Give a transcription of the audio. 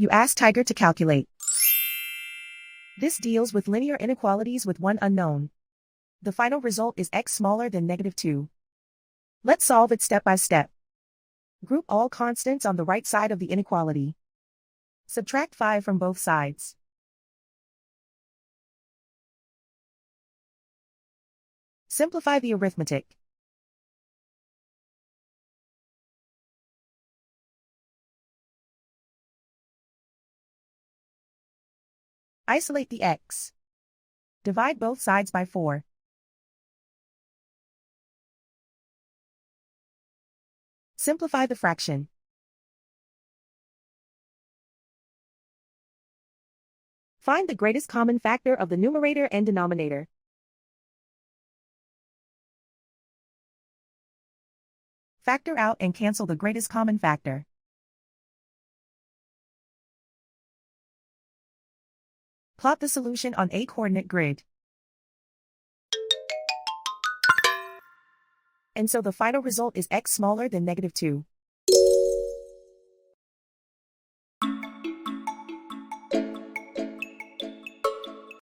You ask Tiger to calculate. This deals with linear inequalities with one unknown. The final result is x smaller than -2. Let's solve it step by step. Group all constants on the right side of the inequality. Subtract 5 from both sides. Simplify the arithmetic. Isolate the x. Divide both sides by 4. Simplify the fraction. Find the greatest common factor of the numerator and denominator. Factor out and cancel the greatest common factor. Plot the solution on a coordinate grid. And so the final result is x smaller than -2.